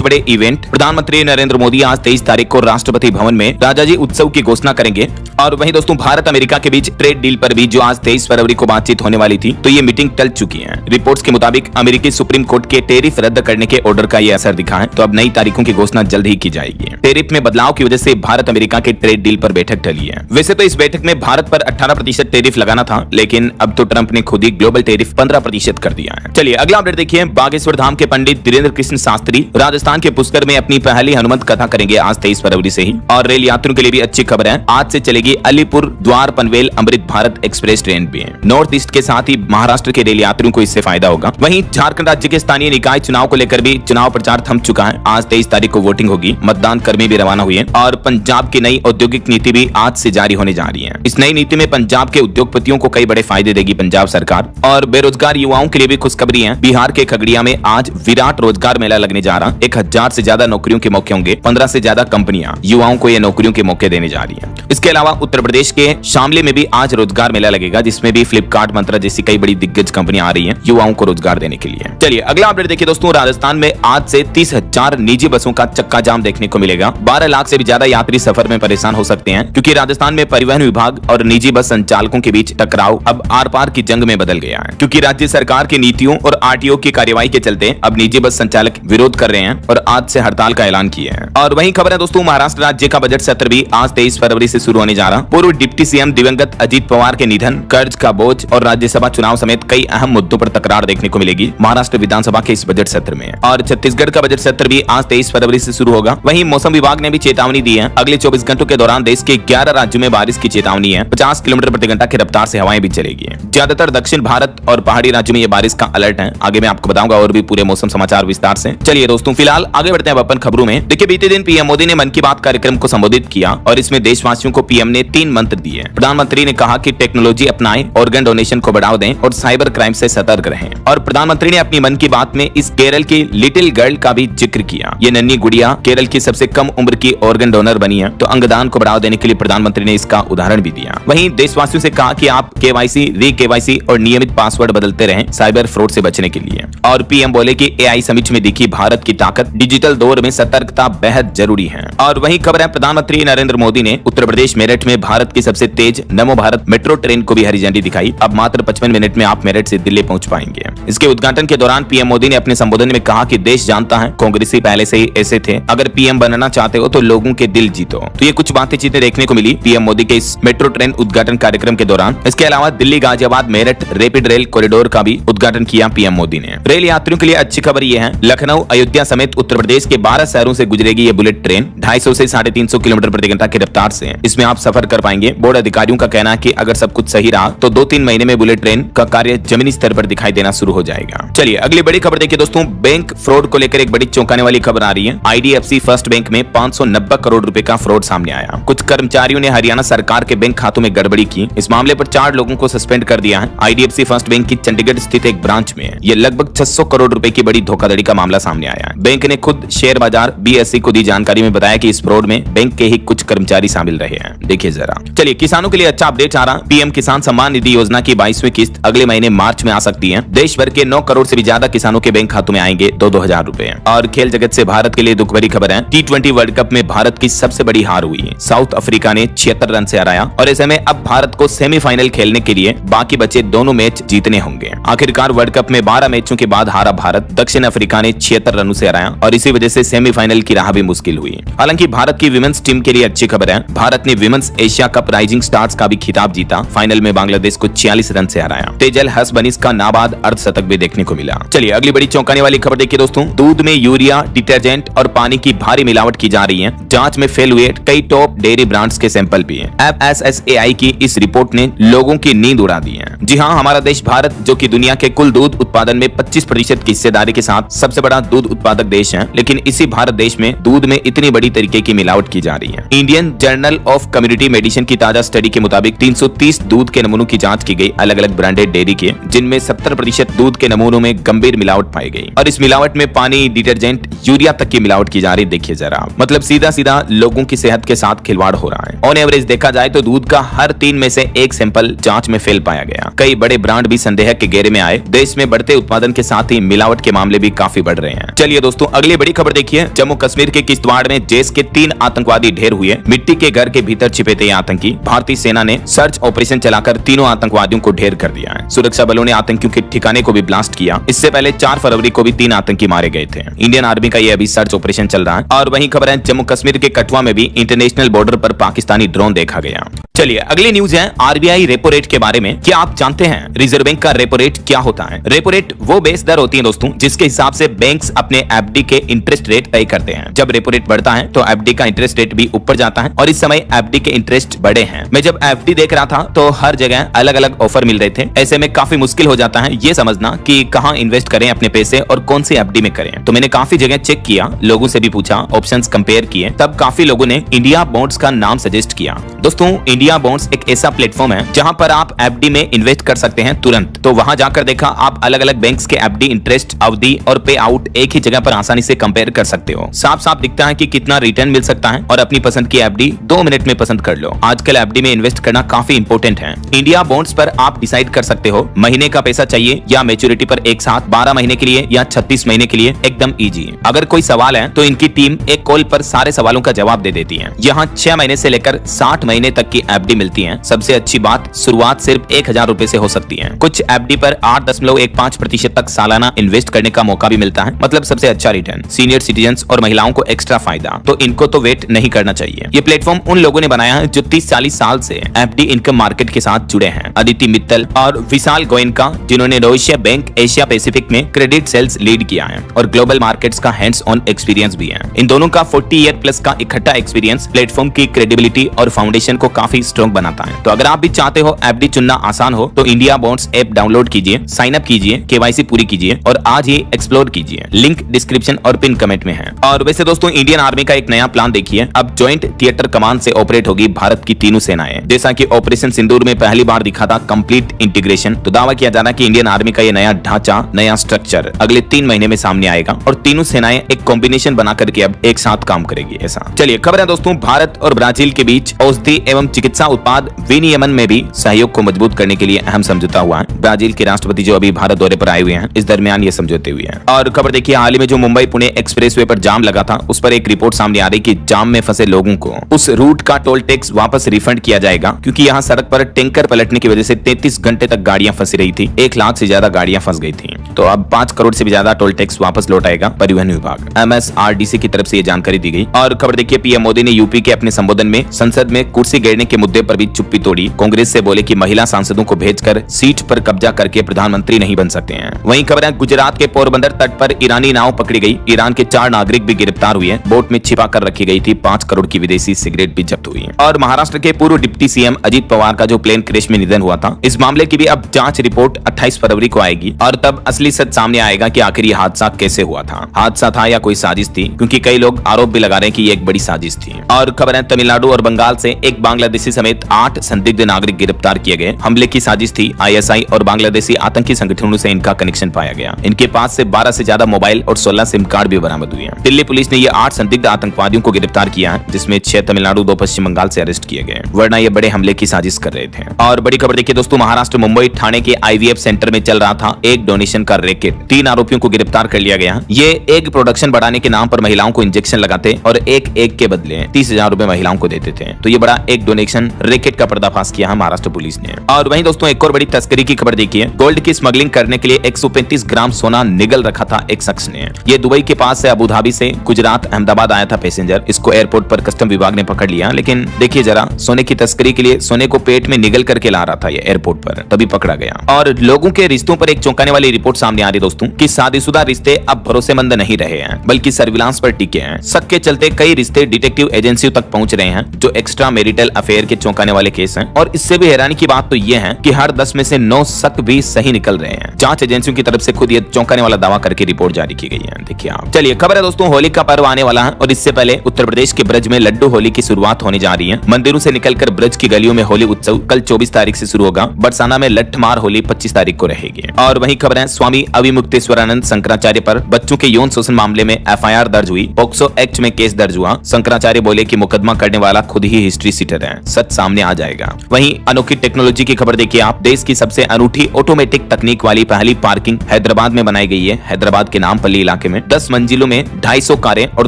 बड़े इवेंट। प्रधानमंत्री नरेंद्र मोदी आज 23 तारीख को राष्ट्रपति भवन में राजाजी उत्सव की घोषणा करेंगे। और वहीं दोस्तों भारत अमेरिका के बीच ट्रेड डील पर भी जो आज 23 फरवरी को बातचीत होने वाली थी, तो ये मीटिंग टल चुकी है। रिपोर्ट्स के मुताबिक अमेरिकी सुप्रीम कोर्ट के टैरिफ रद्द करने के ऑर्डर का ये असर दिखा है, तो अब नई तारीखों की घोषणा जल्द ही की जाएगी। टैरिफ में बदलाव की वजह से भारत अमेरिका के ट्रेड डील पर बैठक टली है। वैसे तो इस बैठक में भारत पर 18% टैरिफ लगाना था, लेकिन अब तो ट्रंप ने खुद ही ग्लोबल टैरिफ 15% कर दिया है। चलिए अगला अपडेट देखिए। बागेश्वर धाम के पंडित धीरेन्द्र कृष्ण शास्त्री राजस्थान के पुष्कर में अपनी पहली हनुमत कथा करेंगे आज 23 फरवरी से ही। और रेल यात्रियों के लिए भी अच्छी खबर है, आज से चलेगी अलीपुर द्वार पनवेल अमृत भारत एक्सप्रेस ट्रेन भी है। नॉर्थ ईस्ट के साथ ही महाराष्ट्र के रेल यात्रियों को इससे फायदा होगा। वहीं झारखंड राज्य के स्थानीय निकाय चुनाव को लेकर भी चुनाव प्रचार थम चुका है। आज 23 तारीख को वोटिंग होगी, मतदान कर्मी भी रवाना हुए हैं और पंजाब की नई औद्योगिक नीति भी आज से जारी होने जा रही है। इस नई नीति में पंजाब के उद्योगपतियों को कई बड़े फायदे देगी पंजाब सरकार। और बेरोजगार युवाओं के लिए भी खुशखबरी है। बिहार के खगड़िया में आज विराट रोजगार मेला लगने जा रहा। 1000 से ज्यादा नौकरियों के मौके होंगे। 15 से ज्यादा कंपनियां युवाओं को ये नौकरियों के मौके देने जा रही है। इसके अलावा उत्तर प्रदेश के शामली में भी आज रोजगार मेला लगेगा, जिसमें भी फ्लिपकार्ट, मंत्रा जैसी कई बड़ी दिग्गज कंपनियां आ रही हैं युवाओं को रोजगार देने के लिए। चलिए अगला अपडेट देखिए दोस्तों। राजस्थान में आज से 30,000 निजी बसों का चक्का जाम देखने को मिलेगा। 12 लाख से भी ज्यादा यात्री सफर में परेशान हो सकते हैं, क्योंकि राजस्थान में परिवहन विभाग और निजी बस संचालकों के बीच टकराव अब आर पार की जंग में बदल गया है। क्योंकि राज्य सरकार की नीतियों और आरटीओ की कार्यवाही के चलते अब निजी बस संचालक विरोध कर रहे हैं और आज से हड़ताल का ऐलान किया है। और वहीं खबर है दोस्तों, महाराष्ट्र राज्य का बजट सत्र भी आज 23 फरवरी से शुरू होने जा रहा। पूर्व डिप्टी सीएम दिवंगत अजीत पवार के निधन, कर्ज का बोझ और राज्यसभा चुनाव समेत कई अहम मुद्दों पर तकरार देखने को मिलेगी महाराष्ट्र विधानसभा के इस बजट सत्र में। और छत्तीसगढ़ का बजट सत्र भी आज 23 फरवरी से शुरू होगा। वहीं मौसम विभाग ने भी चेतावनी दी है। अगले 24 घंटों के दौरान देश के 11 राज्यों में बारिश की चेतावनी है। 50 किलोमीटर प्रति घंटा की रफ्तार से हवाएं भी चलेगी। ज्यादातर दक्षिण भारत और पहाड़ी राज्यों में ये बारिश का अलर्ट है। आगे मैं आपको बताऊंगा और भी पूरे मौसम समाचार विस्तार से। चलिए दोस्तों फिलहाल आगे बढ़ते हैं अपन खबरों में। देखिए बीते दिन पीएम मोदी ने मन की बात कार्यक्रम को संबोधित किया और इसमें देशवासियों को पीएम ने 3 मंत्र दिए। प्रधानमंत्री ने कहा कि टेक्नोलॉजी अपनाएं, ऑर्गन डोनेशन को बढ़ावा दें और साइबर क्राइम से सतर्क रहें। और प्रधानमंत्री ने अपनी मन की बात में इस केरल की लिटिल गर्ल का भी जिक्र किया। ये नन्ही गुड़िया केरल की सबसे कम उम्र की ऑर्गन डोनर बनी है, तो अंगदान को बढ़ावा देने के लिए प्रधानमंत्री ने इसका उदाहरण भी दिया। वहीं देशवासियों से कहा कि आप केवाईसी, री केवाईसी और नियमित पासवर्ड बदलते रहें साइबर फ्रॉड से बचने के लिए। और पीएम बोले कि एआई समिट में दिखी भारत की ताकत, डिजिटल दौर में सतर्कता बेहद जरूरी है। और वहीं खबर है, प्रधानमंत्री नरेंद्र मोदी ने उत्तर प्रदेश मेरठ में भारत की सबसे तेज नमो भारत मेट्रो ट्रेन को भी हरी झंडी दिखाई। अब मात्र 55 मिनट में आप मेरठ से दिल्ली पहुंच पाएंगे। इसके उद्घाटन के दौरान पीएम मोदी ने अपने संबोधन में कहा कि देश जानता है कांग्रेसी पहले से ही ऐसे थे, अगर पीएम बनना चाहते हो तो लोगों के दिल जीतो। तो ये कुछ बातें चीजें देखने को मिली पीएम मोदी के इस मेट्रो ट्रेन उद्घाटन कार्यक्रम के दौरान। इसके अलावा Delhi Ghaziabad Meerut rapid rail corridor का भी उद्घाटन किया पीएम मोदी ने। रेल यात्रियों के लिए अच्छी खबर ये है, लखनऊ, अयोध्या समेत उत्तर प्रदेश के 12 शहरों से गुजरेगी ये बुलेट ट्रेन 250 से 350 किलोमीटर प्रति घंटा की रफ्तार से। इसमें आप सफर कर पाएंगे। बोर्ड अधिकारियों का कहना है कि अगर सब कुछ सही रहा तो 2-3 महीने में बुलेट ट्रेन का कार्य जमीनी स्तर पर दिखाई देना शुरू हो जाएगा। चलिए अगली बड़ी खबर देखिए दोस्तों। बैंक फ्रॉड को लेकर एक बड़ी चौंकाने वाली खबर आ रही है। आईडीएफसी फर्स्ट बैंक में 590 करोड़ रुपए का फ्रॉड सामने आया। कुछ कर्मचारियों ने हरियाणा सरकार के बैंक खातों में गड़बड़ी की। इस मामले पर 4 लोगों को सस्पेंड कर दिया है। आईडीएफसी फर्स्ट बैंक की चंडीगढ़ स्थित एक ब्रांच में ये लगभग 600 करोड़ रुपए की बड़ी धोखाधड़ी का मामला सामने आया है। बैंक ने खुद शेयर बाजार बीएसई को दी जानकारी में बताया कि इस फ्रॉड में बैंक के ही कुछ कर्मचारी शामिल रहे हैं। देखिए जरा। चलिए किसानों के लिए अच्छा अपडेट आ रहा। पीएम किसान सम्मान निधि योजना की 22वीं किस्त अगले महीने मार्च में आ सकती है। देश भर के 9 करोड़ से भी ज्यादा किसानों के बैंक खातों में आएंगे 2-2 हजार रुपए। और खेल जगत से भारत के लिए दुख भरी खबर है। T20 वर्ल्ड कप में भारत की सबसे बड़ी हार हुई। साउथ अफ्रीका ने 76 रन से हराया और ऐसे में अब भारत को सेमीफाइनल खेलने के लिए बाकी बचे दोनों मैच जीतने होंगे। आखिरकार वर्ल्ड कप में 12 मैचों के बाद हारा भारत दक्षिण अफ्रीका ने 76 रनों से हराया और इसी वजह से सेमीफाइनल की राह भी मुश्किल हुई। हालांकि भारत की विमेंस टीम के लिए अच्छी खबर है। भारत ने women's Asia cup rising stars का भी खिताब जीता। फाइनल में बांग्लादेश को 46 रन से हराया। तेजल हसबनीस का नाबाद अर्धशतक भी देखने को मिला। चलिए अगली बड़ी चौंकाने वाली खबर देखिए दोस्तों। दूध में यूरिया, डिटर्जेंट और पानी की भारी मिलावट की जा रही है। जांच में फेल हुए कई टॉप डेयरी ब्रांड्स के सैंपल भी हैं। FSSAI की इस रिपोर्ट ने लोगों की नींद उड़ा दी है। जी हाँ, हमारा देश भारत, जो कि दुनिया के कुल दूध उत्पादन में 25% की हिस्सेदारी के साथ सबसे बड़ा दूध उत्पादक देश है, लेकिन इसी भारत देश में दूध में इतनी बड़ी तरीके की मिलावट की जा रही है। Indian journal of community medicine की ताजा स्टडी के मुताबिक 330 दूध के नमूनों की जांच की गई अलग अलग ब्रांडेड डेयरी के, जिनमें 70% दूध के नमूनों में गंभीर मिलावट पाई गई। और इस मिलावट में पानी, डिटर्जेंट, यूरिया तक की मिलावट की जा रही। देखिए जरा, मतलब सीधा सीधा लोगों की सेहत के साथ खिलवाड़ हो रहा है। ऑन एवरेज देखा जाए तो दूध का हर 3 में से 1 सैंपल जांच में फेल पाया गया। कई बड़े ब्रांड भी संदेह के घेरे में आए। देश में बढ़ते उत्पादन के साथ ही मिलावट के मामले भी काफी बढ़ रहे हैं। चलिए दोस्तों अगली बड़ी खबर देखिए, जम्मू कश्मीर के किश्तवाड़ में जैश के 3 आतंकवादी ढेर हुए। मिट्टी के घर के भीतर छिपे थे आतंकी। भारतीय सेना ने सर्च ऑपरेशन चलाकर तीनों आतंकवादियों को ढेर कर दिया है। सुरक्षा बलों ने आतंकियों के ठिकाने को भी ब्लास्ट किया। इससे पहले 4 फरवरी को भी 3 आतंकी मारे गए थे। इंडियन आर्मी का ये अभी सर्च ऑपरेशन चल रहा है। और वहीं खबर है, जम्मू कश्मीर के कठुआ में भी इंटरनेशनल बॉर्डर पर पाकिस्तानी ड्रोन देखा गया। चलिए अगली न्यूज है आरबीआई रेपो रेट के बारे में। क्या आप जानते हैं रिजर्व बैंक का रेपो रेट क्या होता है? रेपो रेट वो बेस दर होती है दोस्तों, जिसके हिसाब से बैंक्स अपने एफडी के इंटरेस्ट रेट तय करते हैं। जब रेपो रेट बढ़ता है तो एफडी का इंटरेस्ट रेट भी ऊपर जाता है और इस समय एफडी के इंटरेस्ट बढ़े हैं। मैं जब एफडी देख रहा था तो हर जगह अलग अलग ऑफर मिल रहे थे। ऐसे में काफी मुश्किल हो जाता है ये समझना कि कहां इन्वेस्ट करें अपने पैसे और कौन सी एफडी में करें। तो मैंने काफी जगह चेक किया, लोगों से भी पूछा, ऑप्शंस कंपेयर किए, तब काफी लोगों ने इंडिया बॉन्ड्स का नाम सजेस्ट किया। दोस्तों इंडिया बॉन्ड्स एक ऐसा प्लेटफॉर्म है जहां पर आप एफडी में इन्वेस्ट कर सकते हैं तुरंत। तो वहां जाकर देखा, आप अलग अलग बैंक्स के एफडी इंटरेस्ट, अवधि और पे आउट एक ही जगह पर आसानी से कंपेयर कर सकते हो। साफ साफ दिखता है कि कितना रिटर्न मिल सकता है और अपनी पसंद की एफडी 2 मिनट में पसंद कर लो। आजकल एफडी में इन्वेस्ट करना काफी इंपॉर्टेंट है। इंडिया बॉन्ड्स पर आप डिसाइड कर सकते हो महीने का पैसा चाहिए या मैच्योरिटी पर एक साथ, 12 महीने के लिए या 36 महीने के लिए, एकदम इजी। अगर कोई सवाल है तो इनकी टीम एक कॉल पर सारे सवालों का जवाब दे देती है। यहाँ 6 महीने से लेकर 60 महीने तक की एफडी मिलती है। सबसे अच्छी बात, शुरुआत सिर्फ 1000 रुपए से हो सकती है। कुछ एफडी पर 8.15% तक सालाना इन्वेस्ट करने का मौका भी मिलता है, मतलब सबसे अच्छा रिटर्न। सीनियर सिटीजन्स और महिलाओं को एक्स्ट्रा फायदा, तो इनको तो वेट नहीं करना चाहिए। ये प्लेटफॉर्म उन लोगों ने बनाया है जो 30-40 साल से एफडी इनकम मार्केट के साथ जुड़े हैं। अदिति मित्तल और विशाल गोयनका, जिन्होंने रोएशिया बैंक एशिया पैसिफिक में क्रेडिट सेल्स लीड किया है और ग्लोबल मार्केट्स का हैंड्स ऑन एक्सपीरियंस भी है। इन दोनों का 40 ईयर प्लस का इकट्ठा एक्सपीरियंस प्लेटफॉर्म की क्रेडिबिलिटी और फाउंडेशन को काफी स्ट्रॉन्ग बनाता है। तो अगर आप भी चाहते हो एफडी चुनना आसान हो तो इंडिया बॉन्ड्स ऐप डाउनलोड कीजिए, साइन अप कीजिए, केवाईसी पूरी कीजिए और आज ही एक्सप्लोर कीजिए। लिंक डिस्क्रिप्शन और पिन कमेंट में है। और वैसे दोस्तों इंडियन आर्मी का एक नया प्लान देखिए, अब ज्वाइंट थिएटर कमांड से ऑपरेट होगी भारत की तीनों सेनाएं। जैसा कि ऑपरेशन सिंदूर में पहली बार दिखा था कंप्लीट इंटीग्रेशन, तो दावा किया जा रहा है कि इंडियन आर्मी का ये नया ढांचा, नया स्ट्रक्चर अगले 3 महीने में सामने आएगा और तीनों सेनाएं एक कॉम्बिनेशन बना करके अब एक साथ काम करेगी। ऐसा चलिए खबर है दोस्तों, भारत और ब्राजील के बीच औषधि एवं चिकित्सा उत्पाद विनियमन में भी सहयोग को मजबूत करने के लिए अहम समझौता हुआ है। ब्राजील के राष्ट्रपति जो अभी भारत दौरे पर आए हुए हैं, इस दरमियान ये समझौते हुए हैं। और खबर देखिए, हाल ही में जो मुंबई पुणे एक्सप्रेसवे पर जाम लगा था, उस पर एक रिपोर्ट सामने आ रही कि जाम में फंसे लोगों को उस रूट का टोल टैक्स वापस रिफंड किया जाएगा, क्योंकि यहाँ सड़क पर टैंकर पलटने की वजह से 33 घंटे तक गाड़ियां फंसी रही थी। 1 लाख से ज्यादा गाड़ियां फंस गई थी। तो अब 5 करोड़ से भी ज्यादा टोल टैक्स वापस लौट आएगा परिवहन विभाग, MSRDC की तरफ से ये जानकारी दी गई। और खबर देखिए, पीएम मोदी ने यूपी के अपने संबोधन में संसद में कुर्सी गिरने के मुद्दे पर भी चुप्पी तोड़ी। कांग्रेस से बोले कि महिला सांसदों को भेजकर सीट पर कब्जा करके प्रधानमंत्री नहीं बन सकते हैं। वहीं खबर है, गुजरात के पोरबंदर तट पर ईरानी नाव पकड़ी गई। ईरान के 4 नागरिक भी गिरफ्तार हुए। बोट में छिपा कर रखी गई थी 5 करोड़ की विदेशी सिगरेट भी जब्त हुई। और महाराष्ट्र के पूर्व डिप्टी सीएम अजित पवार का जो प्लेन क्रैश में निधन हुआ था, इस मामले की भी अब जांच रिपोर्ट 28 फरवरी को आएगी और तब असली सच सामने आएगा कि आखिर ये हादसा कैसे हुआ था। हादसा था या कोई साजिश थी, क्योंकि कई लोग आरोप भी लगा रहे हैं कि ये एक बड़ी साजिश थी। और खबर है, तमिलनाडु और बंगाल से एक बांग्लादेशी समेत 8 संदिग्ध नागरिक गिरफ्तार किए गए। हमले की साजिश थी। ISI और बांग्लादेशी आतंकी संगठनों से इनका कनेक्शन पाया गया। इनके पास से 12 से ज्यादा मोबाइल और 16 सिम कार्ड भी बरामद हुए हैं। दिल्ली पुलिस ने ये 8 संदिग्ध आतंकवादियों को गिरफ्तार किया है, जिसमें 6 तमिलनाडु, 2 पश्चिम बंगाल से अरेस्ट किए गए, वरना ये बड़े हमले की साजिश कर रहे थे। और बड़ी खबर देखिए दोस्तों, महाराष्ट्र मुंबई ठाणे के IVF सेंटर में चल रहा था एक डोनेशन का रैकेट। 3 आरोपियों को गिरफ्तार कर लिया गया। ये एग प्रोडक्शन बढ़ाने के नाम पर महिलाओं को इंजेक्शन लगाते और एक एग के बदले 30,000 रुपए महिलाओं को देते थे। तो ये बड़ा एक डोनेशन रैकेट का पर्दाफाश किया है महाराष्ट्र पुलिस ने। और वहीं दोस्तों एक और बड़ी तस्करी की खबर देखिए, गोल्ड की स्मगलिंग करने के लिए 135 ग्राम सोना निगल रखा था एक शख्स ने। ये दुबई के पास से अबू धाबी से गुजरात अहमदाबाद आया था पैसेंजर। इसको एयरपोर्ट पर कस्टम विभाग ने पकड़ लिया, लेकिन देखिए जरा, सोने की तस्करी के लिए सोने को पेट में निगल करके ला रहा था ये एयरपोर्ट पर, तभी पकड़ा गया। और लोगों के रिश्तों पर एक चौंकाने वाली रिपोर्ट सामने आ रही दोस्तों कि शादीशुदा रिश्ते अब भरोसेमंद नहीं रहे हैं, बल्कि सर्विलांस पर टिके हैं। शक के चलते कई रिश्ते डिटेक्टिव एजेंसियों तक पहुंच रहे हैं, जो एक्स्ट्रा मैरिटल अफेयर के चौंकाने वाले केस हैं। और इससे भी हैरानी की बात तो ये है कि हर 10 में से 9 शक भी सही निकल रहे हैं। जांच एजेंसियों की तरफ से खुद ये चौंकाने वाला दावा करके रिपोर्ट जारी की गई है। देखिए आप। चलिए खबर है दोस्तों, होली का पर्व आने वाला है और इससे पहले उत्तर प्रदेश के ब्रज में लड्डू होली की शुरुआत होने जा रही है। मंदिरों से निकलकर ब्रज की गलियों में होली उत्सव कल 24 तारीख से शुरू होगा। बरसाना में लठमार होली 25 तारीख को रहेगी। और वहीं खबर है, स्वामी अविमुक्तेश्वरानंद शंकराचार्य पर बच्चों के यौन शोषण मामले में FIR दर्ज हुई। पॉक्सो एक्ट में केस दर्ज हुआ। शंकराचार्य बोले कि मुकदमा करने वाला खुद ही हिस्ट्री सीटर है, सच सामने आ जाएगा। वहीं अनोखी टेक्नोलॉजी की खबर देखिए आप, देश की सबसे अनूठी ऑटोमेटिक तकनीक वाली पहली पार्किंग हैदराबाद में बनाई गई है। हैदराबाद के नामपल्ली इलाके में में 10 मंजिलों में 250 कारें और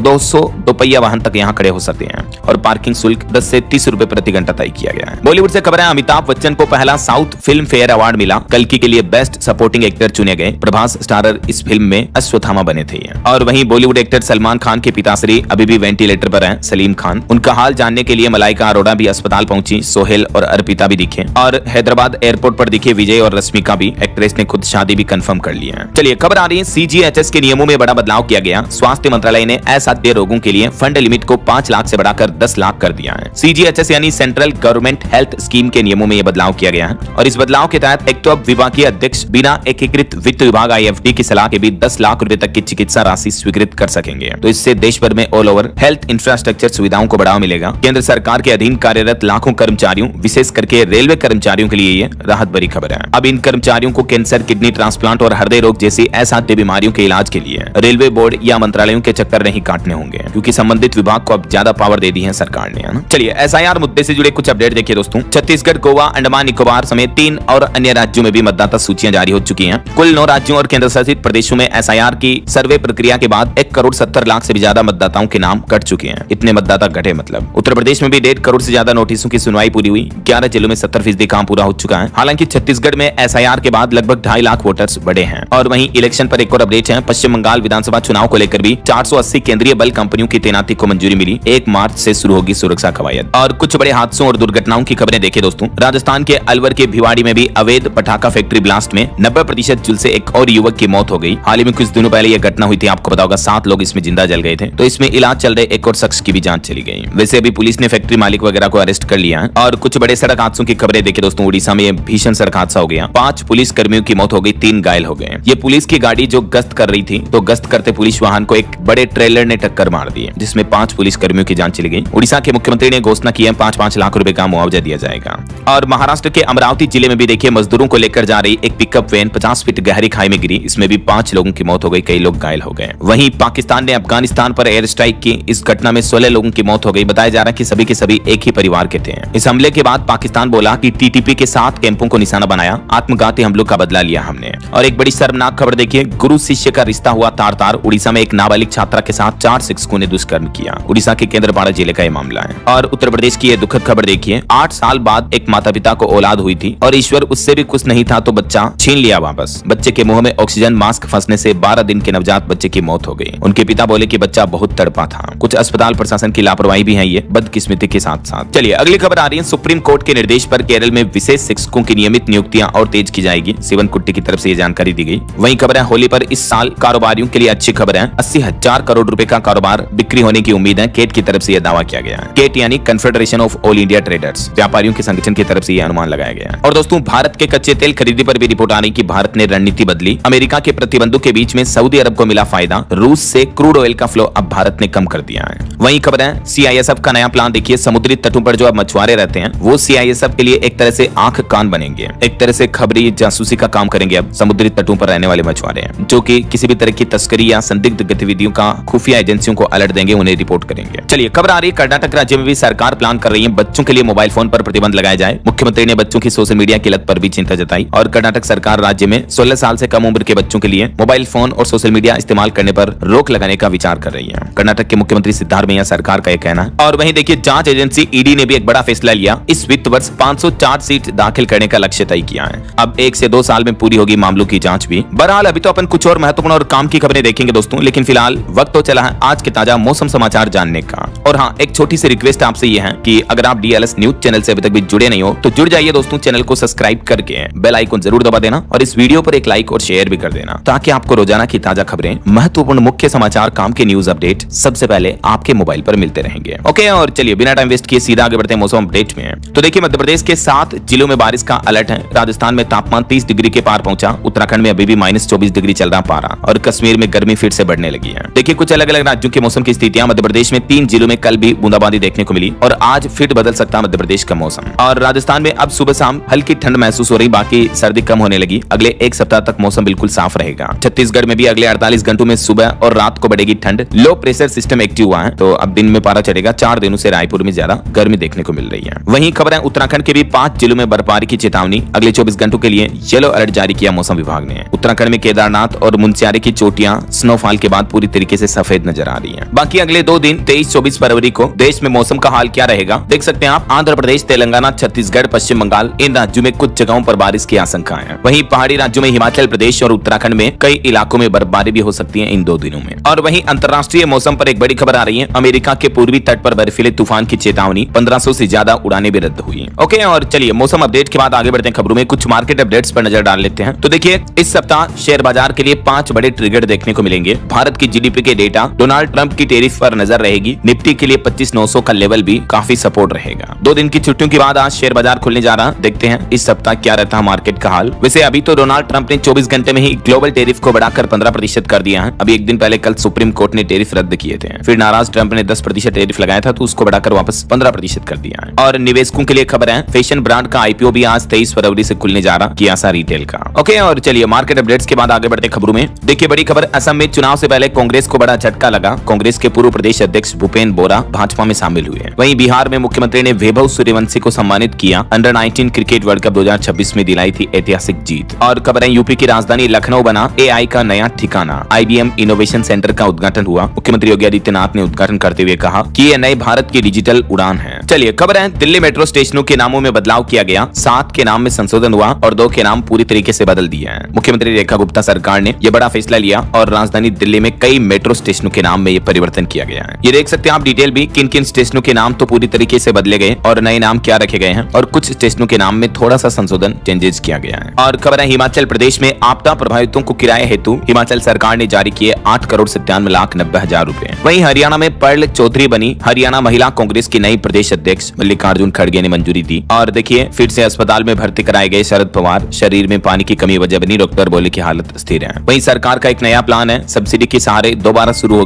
200 दोपहिया वाहन तक यहाँ खड़े हो सकते हैं और पार्किंग शुल्क 10 से 30 रुपए प्रति घंटा तय किया गया है। बॉलीवुड से खबर है, अमिताभ बच्चन को पहला साउथ फिल्म फेयर अवार्ड मिला। कल्कि के लिए बेस्ट सपोर्टिंग एक्टर चुने गए। प्रभास स्टारर इस फिल्म में अश्वत्थामा बने थे। और वहीं बॉलीवुड एक्टर सलमान खान के पिताश्री अभी भी वेंटिलेटर पर हैं, सलीम खान। उनका हाल जानने के लिए मलाइका अरोड़ा भी अस्पताल पहुंची। सोहेल और अर्पिता भी दिखे और हैदराबाद एयरपोर्ट पर दिखे विजय और रश्मिका भी। एक्ट्रेस ने खुद शादी भी कंफर्म कर ली है। चलिए खबर आ रही है, CGHS के नियमों में बड़ा बदलाव किया गया। स्वास्थ्य मंत्रालय ने असाध्य रोगों के लिए फंड लिमिट को 5 लाख से बढ़ाकर 10 लाख कर दिया है। CGHS यानी सेंट्रल गवर्नमेंट हेल्थ स्कीम के नियमों में यह बदलाव किया गया है और इस बदलाव के तहत एक तो अब विभागीय अध्यक्ष बिना एकीकृत वित्त विभाग IFD की सलाह के भी 10 लाख रुपए तक की चिकित्सा राशि स्वीकृत कर सकेंगे। तो इससे देश भर में ऑल ओवर हेल्थ इंफ्रास्ट्रक्चर सुविधाओं को बढ़ावा मिलेगा। केंद्र सरकार के अधीन कार्यरत लाखों कर्मचारियों, विशेष करके रेलवे कर्मचारियों के लिए ये राहत भरी खबर है। अब इन कर्मचारियों को कैंसर, किडनी ट्रांसप्लांट और हृदय रोग जैसी असाध्य बीमारियों के इलाज के लिए रेलवे बोर्ड या मंत्रालयों के चक्कर नहीं काटने होंगे, क्योंकि संबंधित विभाग को अब ज्यादा पावर दे दी है सरकार ने, है ना। चलिए SIR मुद्दे से जुड़े कुछ अपडेट देखिए दोस्तों। छत्तीसगढ़, गोवा, अंडमान निकोबार समेत 3 और अन्य राज्यों में भी मतदाता सूचियां जारी हो चुकी हैं। कुल 9 राज्यों और केंद्र शासित प्रदेशों में SIR की सर्वे प्रक्रिया के बाद 1,70 लाख से भी ज्यादा मतदाताओं के नाम कट चुके हैं। इतने मतदाता घटे मतलब। उत्तर प्रदेश में भी 1.5 करोड़ से ज्यादा नोटिसों की सुनवाई पूरी हुई। 11 जिलों में 70% काम पूरा हो चुका है। हालांकि छत्तीसगढ़ में SIR के बाद लगभग 2.5 लाख वोटर्स बढ़े हैं। और वहीं इलेक्शन पर एक और अपडेट है। पश्चिम बंगाल विधानसभा चुनाव को लेकर भी 480 केंद्रीय बल कंपनियों की तैनाती को मंजूरी मिली। 1 मार्च से शुरू होगी सुरक्षा कवायद। और कुछ बड़े हादसों और दुर्घटनाओं की खबरें देखिए दोस्तों। राजस्थान के अलवर के भिवाड़ी में भी अवैध पटाखा फैक्ट्री ब्लास्ट में 90% जल से एक और युवक की मौत हो गई। हाल ही में कुछ दिनों पहले यह घटना हुई थी, आपको पता होगा। 7 लोग इसमें जिंदा जल गए थे। तो इसमें इलाज चल रहे एक और शख्स की भी जान चली गई। वैसे अभी पुलिस ने फैक्ट्री मालिक वगैरह को अरेस्ट कर लिया है। और कुछ बड़े सड़क हादसों की खबरें देखिए दोस्तों। उड़ीसा में भीषण सड़क हादसा हो गया। 5 पुलिस कर्मियों की मौत हो गई, 3 घायल हो गए। ये पुलिस की गाड़ी जो गश्त कर रही थी, तो गश्त करते पुलिस वाहन को एक बड़े ट्रेलर ने टक्कर मार दी, जिसमें 5 पुलिस कर्मियों की जान चली गई। उड़ीसा के मुख्यमंत्री ने घोषणा की है 5-5 लाख रुपए का मुआवजा दिया जाएगा। और महाराष्ट्र के अमरावती जिले में भी देखिए मजदूरों को लेकर जा रही एक पिकअप वैन 50 फीट गहरी खाई में गिरी। इसमें भी 5 लोगों की मौत हो गई, कई लोग घायल हो गए। वहीं पाकिस्तान ने अफगानिस्तान पर एयर स्ट्राइक की। इस घटना में 16 लोगों की मौत हो गई। बताया जा रहा है कि सभी के सभी एक ही परिवार के थे। इस हमले के बाद पाकिस्तान बोला कि TTP के 7 कैंपों को निशाना बनाया, आत्मघाती हमलों का बदला लिया हमने। और एक बड़ी शर्मनाक खबर देखिए, गुरु शिष्य का रिश्ता हुआ तार-तार। उड़ीसा में एक नाबालिग छात्रा के साथ 4 शिक्षकों ने दुष्कर्म किया। उड़ीसा के केंद्रपाड़ा जिले का यह मामला है। और उत्तर प्रदेश की यह दुखद खबर देखिए, 8 साल बाद एक माता पिता को औलाद हुई थी और ईश्वर उससे भी कुछ नहीं था तो बच्चा छीन लिया वापस। बच्चे के मुंह में ऑक्सीजन मास्क फंसने से 12 दिन के नवजात बच्चे की मौत हो गई। उनके पिता बोले कि बच्चा बहुत तड़पा था। कुछ अस्पताल प्रशासन की लापरवाही भी है ये, बदकिस्मती के साथ साथ। चलिए अगली खबर आ रही है। सुप्रीम कोर्ट के निर्देश पर केरल में विशेष शिक्षकों की नियमित नियुक्तियां और तेज की जाएगी। शिवनकुट्टी की तरफ से ये जानकारी दी गई। वहीं खबर है होली पर इस साल कारोबारियों के लिए अच्छी खबर है। 80,000 करोड़ रुपए का कारोबार बिक्री होने की उम्मीद है। केट की तरफ से यह दावा किया गया है। केट यानी confederation of all India traders, व्यापारियों के संगठन की तरफ से यह अनुमान लगाया गया है। और दोस्तों भारत के कच्चे तेल खरीदी पर भी रिपोर्ट आ रही कि भारत ने रणनीति बदली। अमेरिका के प्रतिबंधों के बीच में सऊदी अरब को मिला फायदा। रूस से क्रूड ऑयल का फ्लो अब भारत ने कम कर दिया है। वहीं खबर है CISF का नया प्लान देखिए। समुद्री तटों पर जो अब मछुआरे रहते हैं वो CISF के लिए एक तरह से आंख कान बनेंगे। एक तरह से खबरी जासूसी का काम करेंगे अब समुद्री तटों पर रहने वाले मछुआरे, जो कि किसी भी तरह की तस्करी या संदिग्ध गतिविधियों का खुफिया एजेंसियों को अलर्ट देंगे, उन्हें रिपोर्ट करेंगे। चलिए खबर आ रही है कर्नाटक राज्य में भी सरकार प्लान कर रही है बच्चों के लिए मोबाइल फोन पर प्रतिबंध लगाया जाए। मुख्यमंत्री ने बच्चों की सोशल मीडिया की लत पर भी चिंता जताई और कर्नाटक सरकार राज्य में 16 साल से कम उम्र के बच्चों के लिए मोबाइल फोन और सोशल मीडिया इस्तेमाल करने पर रोक लगाने का विचार कर रही है। कर्नाटक के मुख्यमंत्री सिद्धारमैया सरकार का यह कहना है। और वहीं देखिए जांच एजेंसी ED ने भी एक बड़ा फैसला लिया। इस वित्त वर्ष 500 चार्जशीट दाखिल करने का लक्ष्य तय किया है। अब 1 से 2 साल में पूरी होगी मामलों की जांच भी। बहरहाल अभी तो अपन कुछ और महत्वपूर्ण और काम की खबरें देखेंगे दोस्तों, लेकिन फिलहाल वक्त तो चला है आज के ताजा मौसम समाचार जानने का। और हाँ, एक छोटी सी रिक्वेस्ट आपसे ये है कि अगर आप DLS न्यूज चैनल से अभी तक भी जुड़े नहीं हो तो जुड़ जाइए दोस्तों। चैनल को सब्सक्राइब करके बेल आइकन जरूर दबा देना और इस वीडियो पर एक लाइक और शेयर भी कर देना, ताकि आपको रोजाना की ताजा खबरें, महत्वपूर्ण मुख्य समाचार, काम के न्यूज अपडेट सबसे पहले आपके मोबाइल पर मिलते रहेंगे। ओके, और चलिए बिना टाइम वेस्ट किए सीधा आगे बढ़ते हैं मौसम अपडेट में। तो देखिए मध्य प्रदेश के 7 जिलों में बारिश का अलर्ट है। राजस्थान में तापमान 30 डिग्री के पार पहुंचा। उत्तराखंड में अभी भी -24 डिग्री चल रहा पारा और कश्मीर में गर्मी फिर से बढ़ने लगी है। देखिए कुछ अलग अलग राज्यों के मौसम की स्थितियां। मध्य प्रदेश में 3 जिलों में कल भी बूंदाबांदी देखने को मिली और आज फिर बदल सकता है मध्य प्रदेश का मौसम। और राजस्थान में अब सुबह शाम हल्की ठंड महसूस हो रही, बाकी सर्दी कम होने लगी। अगले एक सप्ताह तक मौसम बिल्कुल साफ रहेगा। छत्तीसगढ़ में भी अगले 48 घंटों में सुबह और रात को बढ़ेगी ठंड। लो प्रेशर सिस्टम एक्टिव हुआ है, तो अब दिन में पारा चढ़ेगा। 4 दिनों से रायपुर में ज्यादा गर्मी देखने को मिल रही है। वहीं खबर है उत्तराखंड के भी 5 जिलों में बर्फबारी की चेतावनी। अगले 24 घंटों के लिए येलो अलर्ट जारी किया मौसम विभाग ने। उत्तराखंड में केदारनाथ और मुनस्यारी की चोटियां स्नोफॉल के बाद पूरी तरीके से सफेद नजर आ रही हैं। बाकी अगले 2 दिन 23-24 फरवरी को देश में मौसम का हाल क्या रहेगा देख सकते हैं आप। आंध्र प्रदेश, तेलंगाना, छत्तीसगढ़, पश्चिम बंगाल, इन राज्यों में कुछ जगहों पर बारिश की आशंका है। वहीं पहाड़ी राज्यों में हिमाचल प्रदेश और उत्तराखंड में कई इलाकों में बर्फबारी भी हो सकती है इन 2 दिनों में। और वहीं अंतर्राष्ट्रीय मौसम पर एक बड़ी खबर आ रही है। अमेरिका के पूर्वी तट पर बर्फीले तूफान की चेतावनी, 1500 से ज्यादा उड़ानें भी रद्द हुई। ओके, और चलिए मौसम अपडेट के बाद आगे बढ़ते हैं खबरों में। कुछ मार्केट अपडेट्स पर नजर डाल लेते हैं। तो देखिए, इस सप्ताह शेयर बाजार के लिए 5 बड़े ट्रिगर देखने को मिलेंगे। भारत की जीडीपी के डेटा, डोनाल्ड ट्रंप की टैरिफ पर नजर रहेगी। निफ्टी के लिए 25,900 का लेवल भी काफी सपोर्ट रहेगा। 2 दिन की छुट्टियों के बाद आज शेयर बाजार खुलने जा रहा। देखते हैं इस सप्ताह क्या रहता है मार्केट का हाल। वैसे अभी तो डोनाल्ड ट्रंप ने 24 घंटे में ही ग्लोबल टैरिफ को बढ़ाकर 15% कर दिया है। अभी एक दिन पहले कल सुप्रीम कोर्ट ने टैरिफ रद्द किए थे। फिर नाराज ट्रंप ने 10% टैरिफ लगाया था, तो उसको बढ़ाकर वापस 15% कर दिया है। और निवेशकों के लिए खबर है, फैशन ब्रांड का आईपीओ भी आज 23 फरवरी से खुलने जा रहा, कियासा रिटेल का। ओके, और चलिए मार्केट अपडेट्स के बाद आगे बढ़ते खबरों में। देखिए बड़ी खबर, असम में चुनाव से पहले कांग्रेस को बड़ा झटका लगा। कांग्रेस के पूर्व प्रदेश अध्यक्ष भूपेन बोरा भाजपा में शामिल हुए। वहीं बिहार में मुख्यमंत्री ने वैभव सूर्यवंशी को सम्मानित किया। अंडर 19 क्रिकेट वर्ल्ड कप 2026 में दिलाई थी ऐतिहासिक जीत। और खबर है, यूपी की राजधानी लखनऊ बना एआई का नया ठिकाना। आईबीएम इनोवेशन सेंटर का उद्घाटन हुआ। मुख्यमंत्री योगी आदित्यनाथ ने उद्घाटन करते हुए कहा कि ये नए भारत की डिजिटल उड़ान है। चलिए खबर है, दिल्ली मेट्रो स्टेशनों के नामों में बदलाव किया गया। 7 के नाम में संशोधन हुआ और 2 के नाम पूरी तरीके से बदल दिए हैं। मुख्यमंत्री रेखा गुप्ता सरकार ने यह बड़ा फैसला लिया और राजधानी दिल्ली में कई मेट्रो स्टेशनों के नाम में ये परिवर्तन किया गया है। ये देख सकते हैं आप डिटेल भी, किन किन स्टेशनों के नाम तो पूरी तरीके से बदले गए और नए नाम क्या रखे गए हैं, और कुछ स्टेशनों के नाम में थोड़ा सा संशोधन चेंजेस किया गया है। और खबर है, हिमाचल प्रदेश में आपदा प्रभावितों को किराए हेतु हिमाचल सरकार ने जारी किए 8,97,90,000 रुपए। वहीं हरियाणा में पर्ल चौधरी बनी हरियाणा महिला कांग्रेस की नई प्रदेश अध्यक्ष। मल्लिकार्जुन खड़गे ने मंजूरी दी। और देखिए, फिर से अस्पताल में भर्ती कराए गए शरद पवार। शरीर में पानी की कमी वजह बनी, डॉक्टर बोले की हालत स्थिर है। वहीं सरकार का एक नया प्लान है, सब्सिडी के सहारे दोबारा शुरू